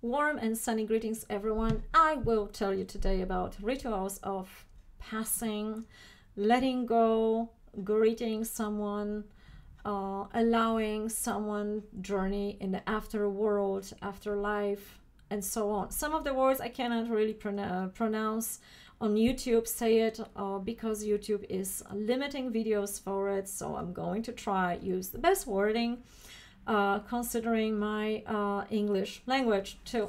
Warm and sunny greetings, everyone. I will tell you today about rituals of passing, letting go, greeting someone, allowing someone journey in the afterworld, afterlife, and so on. Some of the words I cannot really pronounce on YouTube, say it because YouTube is limiting videos for it. So I'm going to try use the best wording. Considering my English language too.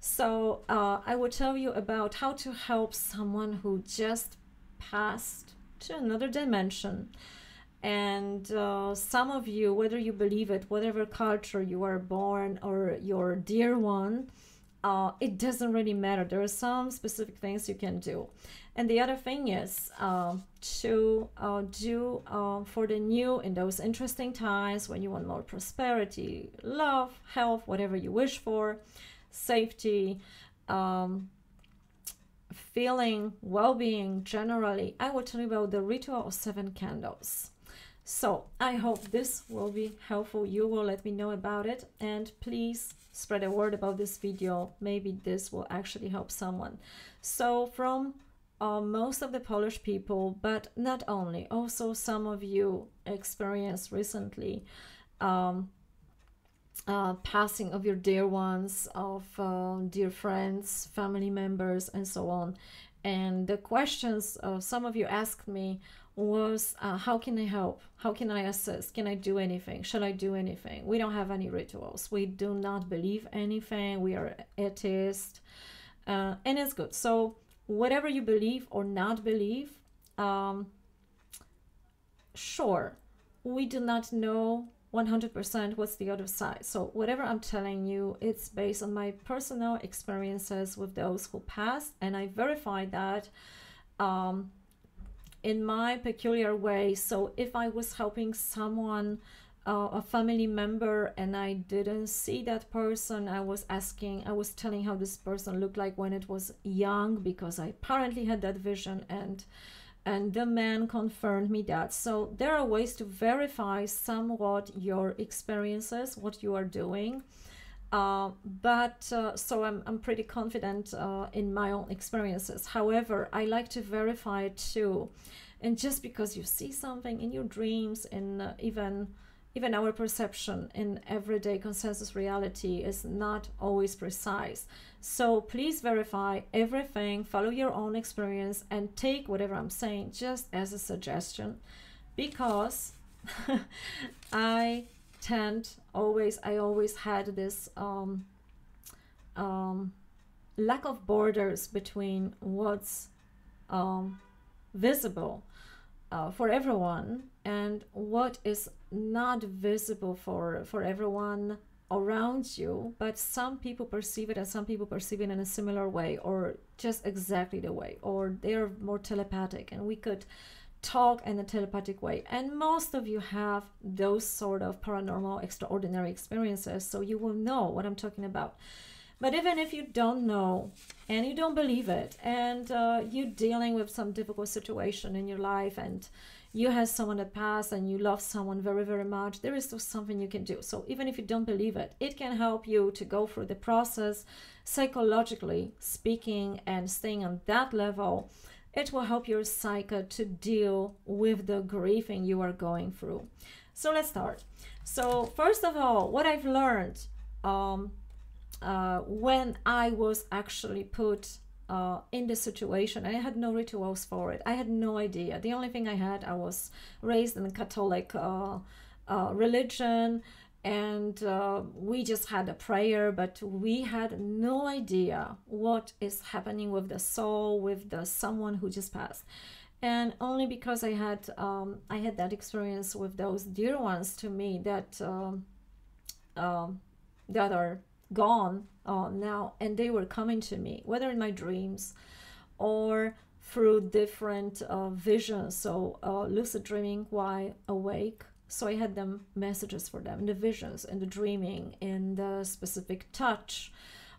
So I will tell you about how to help someone who just passed to another dimension. And some of you, whether you believe it, whatever culture you are born or your dear one, it doesn't really matter. There are some specific things you can do. And the other thing is to do for the new in those interesting times when you want more prosperity, love, health, whatever you wish for, safety, feeling, well-being generally. I will tell you about the ritual of 7 candles. So I hope this will be helpful. You will let me know about it, and please spread a word about this video. Maybe this will actually help someone. So from most of the Polish people, but not only, also some of you experienced recently passing of your dear ones, of dear friends, family members, and so on. And the questions some of you asked me was, how can I help? How can I assist? Can I do anything? Shall I do anything? We don't have any rituals. We do not believe anything. We are atheists, and it's good. So whatever you believe or not believe, sure, we do not know 100% what's the other side. So whatever I'm telling you, it's based on my personal experiences with those who passed, and I verified that in my peculiar way. So if I was helping someone, a family member, and I didn't see that person, I was telling how this person looked like when it was young, because I apparently had that vision, and the man confirmed me that. So there are ways to verify somewhat your experiences, what you are doing. So I'm pretty confident in my own experiences. However, I like to verify it too. And just because you see something in your dreams, in even our perception in everyday consensus reality is not always precise. So please verify everything, follow your own experience, and take whatever I'm saying just as a suggestion, because I always had this lack of borders between what's visible for everyone and what is not visible for everyone around you, but some people perceive it and some people perceive it in a similar way, or just exactly the way, or they're more telepathic and we could talk in a telepathic way. And most of you have those sort of paranormal extraordinary experiences, so you will know what I'm talking about. But even if you don't know and you don't believe it, and you're dealing with some difficult situation in your life, and you have someone that passed and you love someone very, very much, there is still something you can do. So even if you don't believe it, it can help you to go through the process psychologically speaking and staying on that level. It will help your psyche to deal with the grieving you are going through. So let's start. So first of all, what I've learned when I was actually put in the situation, I had no rituals for it. I had no idea. The only thing I was raised in a Catholic religion, and we just had a prayer, but we had no idea what is happening with the soul, with the someone who just passed. And only because I had that experience with those dear ones to me that are gone now, and they were coming to me, whether in my dreams or through different visions. So lucid dreaming while awake. So I had them messages for them in the visions, in the dreaming, in the specific touch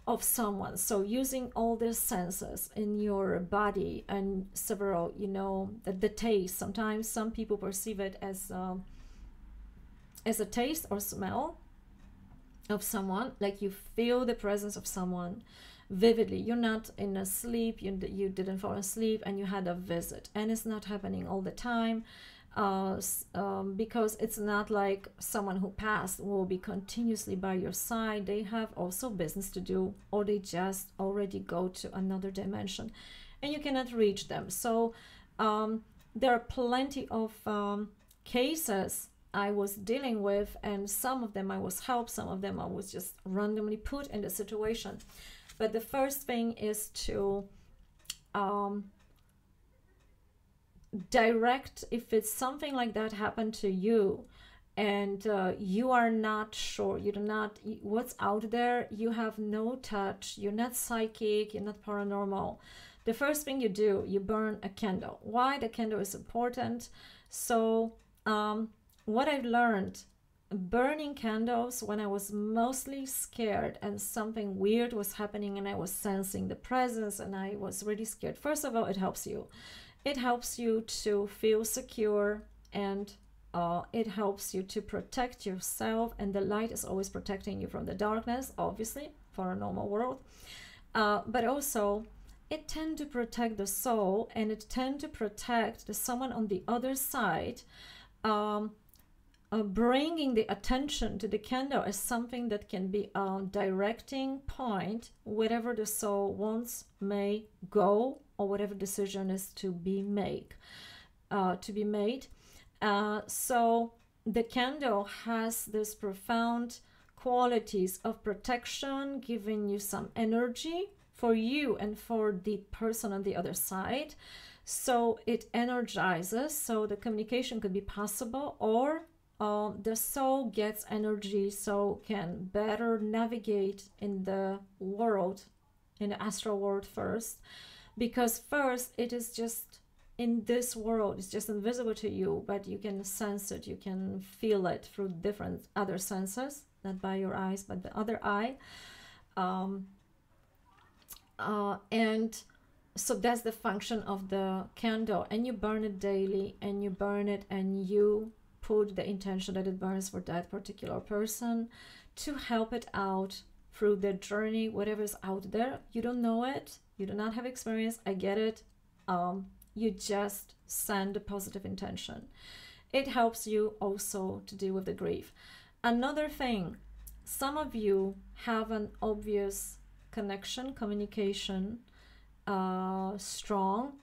of someone. So using all these senses in your body, and several, the taste. Sometimes some people perceive it as a taste or smell. of someone, like you feel the presence of someone vividly. You're not in a sleep, you didn't fall asleep and you had a visit, and it's not happening all the time, because it's not like someone who passed will be continuously by your side. They have also business to do, or they just already go to another dimension and you cannot reach them. So there are plenty of cases I was dealing with, and some of them I was helped, some of them I was just randomly put in the situation. But the first thing is to direct, if it's something like that happened to you and you are not sure, you do not, what's out there, you have no touch, you're not psychic, you're not paranormal, the first thing you do, you burn a candle. Why the candle is important? So what I've learned, burning candles when I was mostly scared and something weird was happening and I was sensing the presence and I was really scared. First of all, it helps you. It helps you to feel secure, and it helps you to protect yourself, and the light is always protecting you from the darkness, obviously, for a normal world. But also, it tends to protect the soul, and it tends to protect the someone on the other side, bringing the attention to the candle as something that can be a directing point, wherever the soul wants may go, or whatever decision is to be made. So the candle has this profound qualities of protection, giving you some energy for you and for the person on the other side. So it energizes, so the communication could be possible, or the soul gets energy so can better navigate in the world, in the astral world first, because first it is just in this world, it's just invisible to you, but you can sense it, you can feel it through different other senses, not by your eyes but the other eye. And so that's the function of the candle, and you burn it daily, and you burn it and you put the intention that it burns for that particular person to help it out through the journey, whatever is out there. You don't know it, you do not have experience, I get it. You just send a positive intention. It helps you also to deal with the grief. Another thing, some of you have an obvious connection, communication, strong,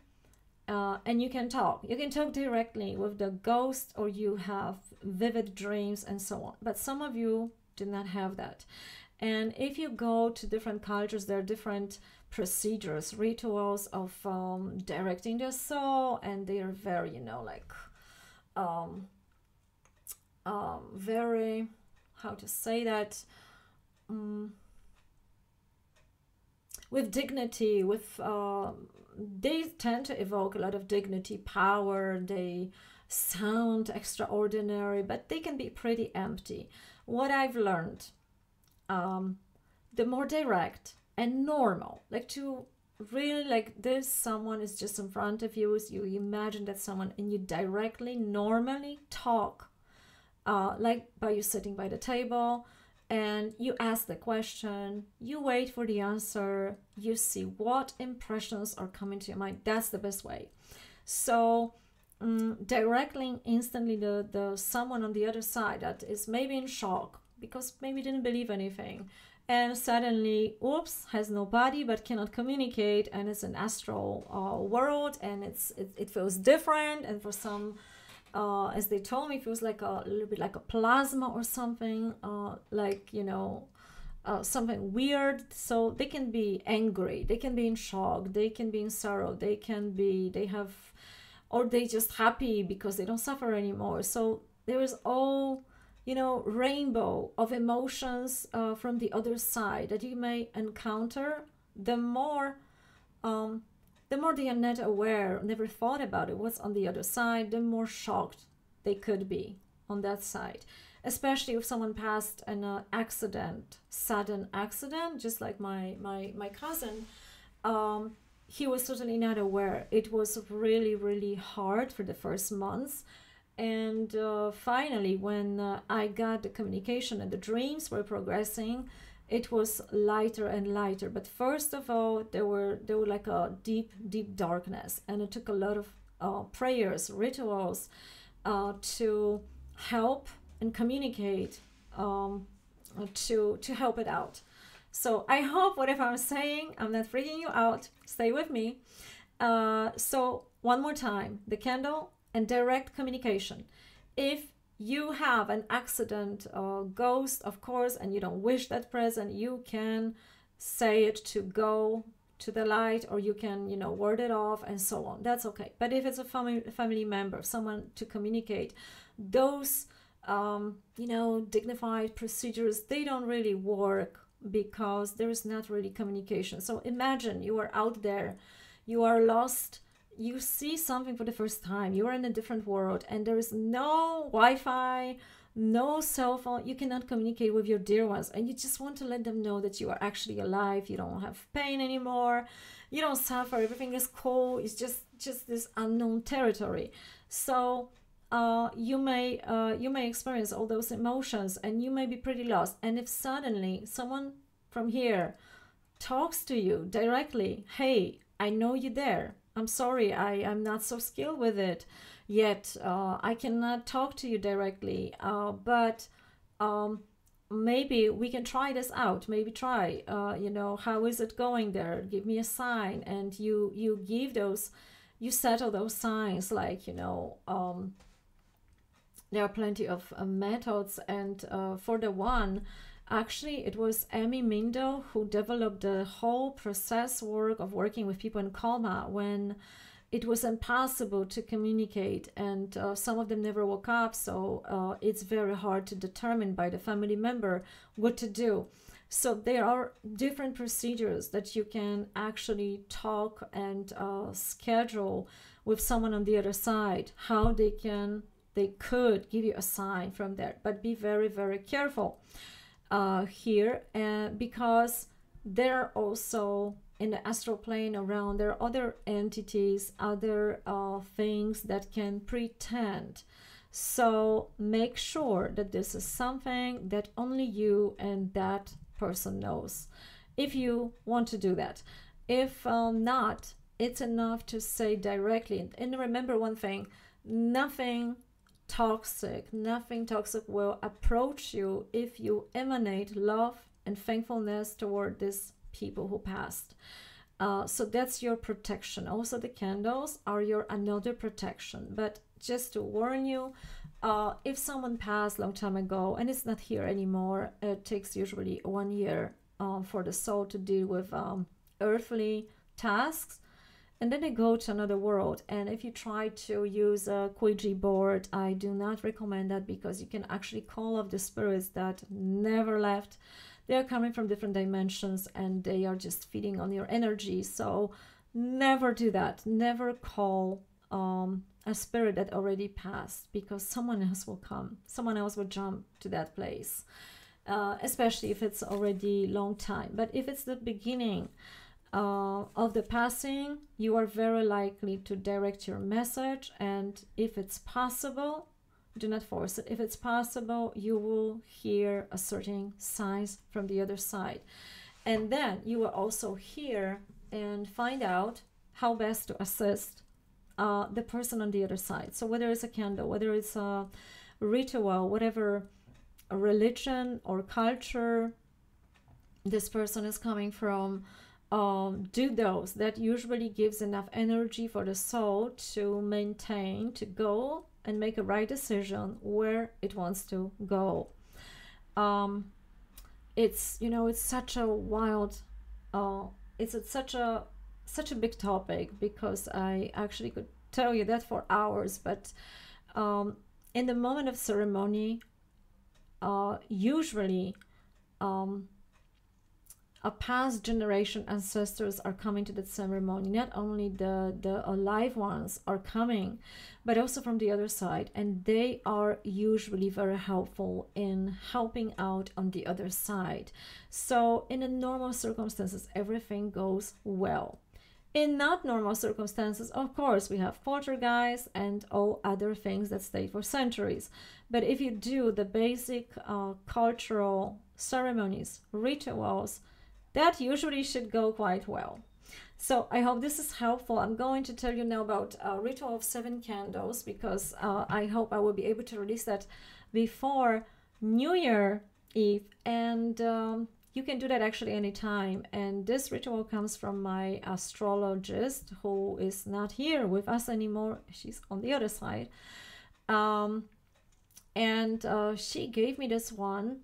and you can talk directly with the ghost, or you have vivid dreams and so on. But some of you do not have that. And if you go to different cultures, there are different procedures, rituals of directing the soul, and they are very, you know, like very, how to say that, with dignity, with they tend to evoke a lot of dignity, power, they sound extraordinary, but they can be pretty empty. What I've learned, the more direct and normal, like to really, like this, someone is just in front of you, you imagine that someone, and you directly, normally talk, like by you sitting by the table, and you ask the question, you wait for the answer, you see what impressions are coming to your mind. That's the best way. So directly, instantly, the someone on the other side that is maybe in shock because maybe didn't believe anything, and suddenly, oops, has no body but cannot communicate, and it's an astral world, and it feels different, and for some, as they told me, it feels like a little bit like a plasma or something, like, you know, something weird. So they can be angry, they can be in shock, they can be in sorrow, they have, or they just happy because they don't suffer anymore. So there is all, you know, rainbow of emotions from the other side that you may encounter. The more they are not aware, never thought about it, what's on the other side, the more shocked they could be on that side. Especially if someone passed an accident, sudden accident, just like my cousin. He was totally not aware. It was really, really hard for the first months. And finally, when I got the communication and the dreams were progressing, it was lighter and lighter. But first of all, there were like a deep darkness, and it took a lot of prayers, rituals, to help and communicate, to help it out. So I hope whatever I'm saying, I'm not freaking you out. Stay with me. So one more time, the candle and direct communication. If you have an accident or ghost, of course, and you don't wish that present, you can say it to go to the light, or you can, ward it off and so on. That's okay. But if it's a family member, someone to communicate, those dignified procedures, they don't really work because there is not really communication. So imagine you are out there, you are lost, you see something for the first time, you are in a different world, and there is no Wi-Fi, no cell phone, you cannot communicate with your dear ones, and you just want to let them know that you are actually alive, you don't have pain anymore, you don't suffer, everything is cool, it's just this unknown territory. So you may experience all those emotions, and you may be pretty lost. And if suddenly someone from here talks to you directly, hey, I know you there, I'm sorry, I'm not so skilled with it yet, I cannot talk to you directly, but maybe we can try this out, maybe try, how is it going there, give me a sign. And you give those, you settle those signs, like, there are plenty of methods. And for the one, actually, it was Amy Mindo who developed the whole process work of working with people in coma when it was impossible to communicate, and some of them never woke up, so it's very hard to determine by the family member what to do. So there are different procedures that you can actually talk and schedule with someone on the other side, how they could give you a sign from there. But be very, very careful here, because there are also in the astral plane around, there are other entities, other things that can pretend. So make sure that this is something that only you and that person knows, if you want to do that. If not, it's enough to say directly. And remember one thing, nothing toxic will approach you if you emanate love and thankfulness toward these people who passed. So that's your protection. Also, the candles are your another protection. But just to warn you, if someone passed a long time ago and it's not here anymore, it takes usually 1 year for the soul to deal with earthly tasks, and then they go to another world. And if you try to use a Ouija board, I do not recommend that, because you can actually call up the spirits that never left. They are coming from different dimensions and they are just feeding on your energy. So never do that. Never call a spirit that already passed, because someone else will come. Someone else will jump to that place, especially if it's already long time. But if it's the beginning of the passing, you are very likely to direct your message. And if it's possible, do not force it. If it's possible, you will hear a certain signs from the other side. And then you will also hear and find out how best to assist the person on the other side. So whether it's a candle, whether it's a ritual, whatever religion or culture this person is coming from, do those. That usually gives enough energy for the soul to maintain, to go and make a right decision where it wants to go. It's it's such a wild, it's such a big topic, because I actually could tell you that for hours. But in the moment of ceremony, usually a past generation ancestors are coming to that ceremony. Not only the alive ones are coming, but also from the other side, and they are usually very helpful in helping out on the other side. So in the normal circumstances, everything goes well. In not normal circumstances, of course, we have poltergeists and all other things that stay for centuries. But if you do the basic cultural ceremonies, rituals, that usually should go quite well. So I hope this is helpful. I'm going to tell you now about a ritual of 7 candles, because I hope I will be able to release that before New Year Eve. And you can do that actually anytime. And this ritual comes from my astrologist, who is not here with us anymore. She's on the other side. And she gave me this one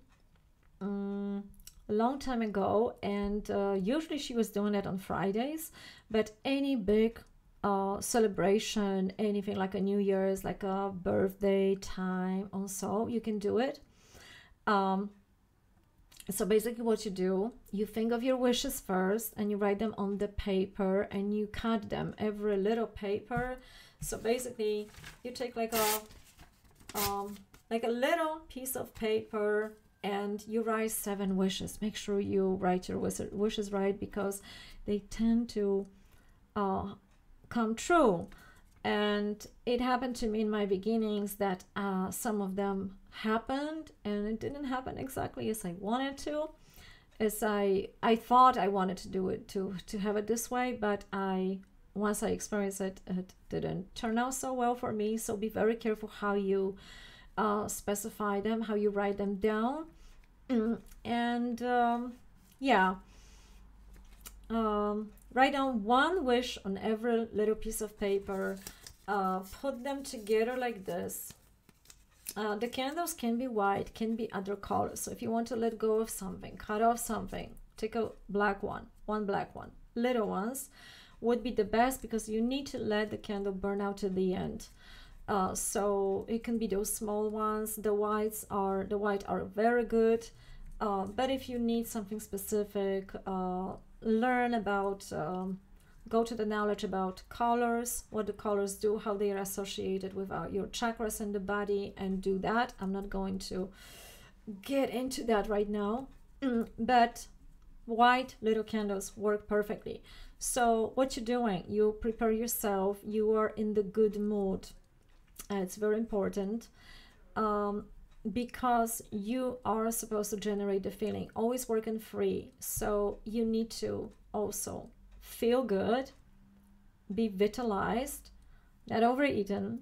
a long time ago. And usually she was doing it on Fridays. But any big celebration, anything like a New Year's, like a birthday time, also, you can do it. So basically what you do, you think of your wishes first and you write them on the paper and you cut them, every little paper. So basically you take like a little piece of paper and you write 7 wishes. Make sure you write your wishes right, because they tend to come true. And it happened to me in my beginnings that some of them happened, and it didn't happen exactly as I wanted to, as I thought I wanted to do it, to have it this way. But once I experienced it, it didn't turn out so well for me. So be very careful how you specify them, how you write them down. And yeah, write down 1 wish on every little piece of paper. Put them together like this. The candles can be white, can be other colors. So if you want to let go of something, cut off something, take a black one black one. Little ones would be the best, because you need to let the candle burn out to the end. So it can be those small ones. The white are very good. But if you need something specific, learn about, go to the knowledge about colors, what the colors do, how they are associated with your chakras in the body, and do that. I'm not going to get into that right now, but white little candles work perfectly. So what you're doing, you prepare yourself, you are in the good mood. It's very important, because you are supposed to generate the feeling, always working free. So you need to also feel good, be vitalized, not overeaten,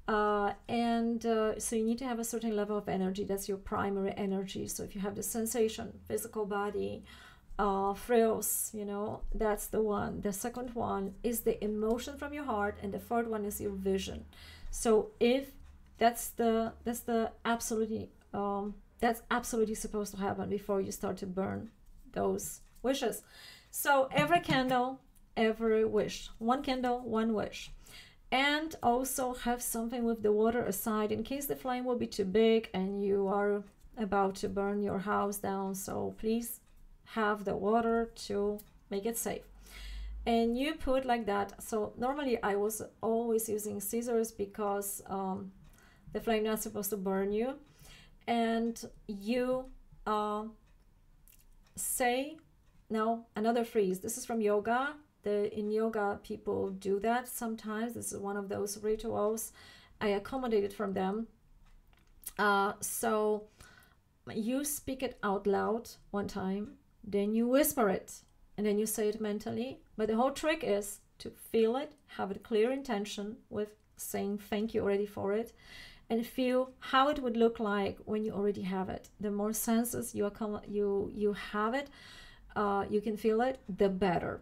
and so you need to have a certain level of energy. That's your primary energy. So if you have the sensation, physical body, thrills, that's the one. The second one is the emotion from your heart, and the third one is your vision. So if that's absolutely supposed to happen before you start to burn those wishes. So every candle, every wish. 1 candle, 1 wish. And also have something with the water aside in case the flame will be too big and you are about to burn your house down. So please have the water to make it safe. And you put like that. So normally I was always using scissors, because the flame not supposed to burn you. And you say, now another freeze. This is from yoga. In yoga, people do that sometimes. This is one of those rituals I accommodated from them. So you speak it out loud 1 time, then you whisper it, and then you say it mentally. But the whole trick is to feel it, have a clear intention with saying thank you already for it, and feel how it would look like when you already have it. The more senses you have it, you can feel it, the better.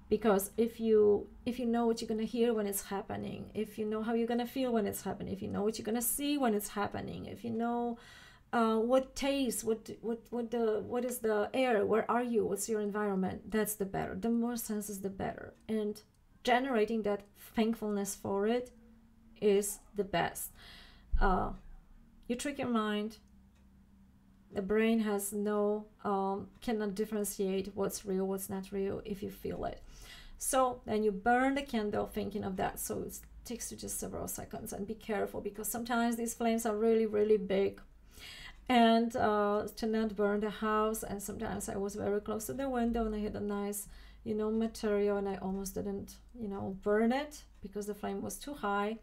Because if you know what you're going to hear when it's happening, if you know how you're going to feel when it's happening, if you know what you're going to see when it's happening, if you know what taste, what is the air, where are you, what's your environment, that's the better. The more senses, the better. And generating that thankfulness for it is the best. You trick your mind. The brain has cannot differentiate what's real, what's not real if you feel it. So then you burn the candle thinking of that. So it takes you just several seconds, and be careful, because sometimes these flames are really, really big. and to not burn the house. And sometimes I was very close to the window and I had a nice, you know, material, and I almost didn't, you know, burn it because the flame was too high.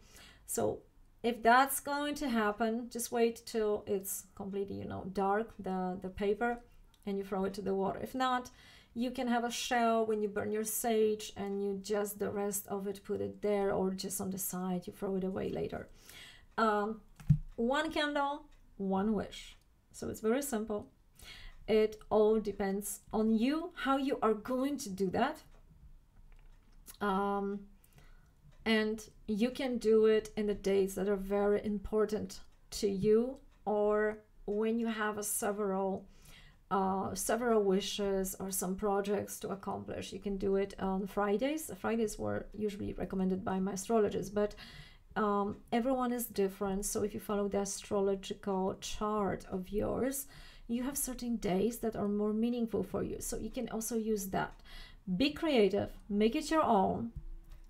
So if that's going to happen, just wait till it's completely, you know, dark, the paper, and you throw it to the water. If not, you can have a shell when you burn your sage, and you just, the rest of it, put it there, or just on the side, you throw it away later. One candle, one wish. So it's very simple. It all depends on you, how you are going to do that. And you can do it in the days that are very important to you, or when you have several wishes or some projects to accomplish. You can do it on Fridays. Fridays were usually recommended by my astrologist, but everyone is different. So if you follow the astrological chart of yours, you have certain days that are more meaningful for you. So you can also use that. Be creative, make it your own,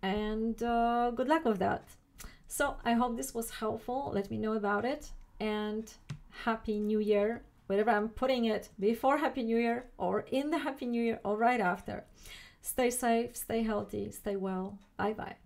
and good luck with that. So I hope this was helpful. Let me know about it, and Happy New Year, wherever I'm putting it, before Happy New Year or in the Happy New Year or right after. Stay safe, stay healthy, stay well. Bye bye.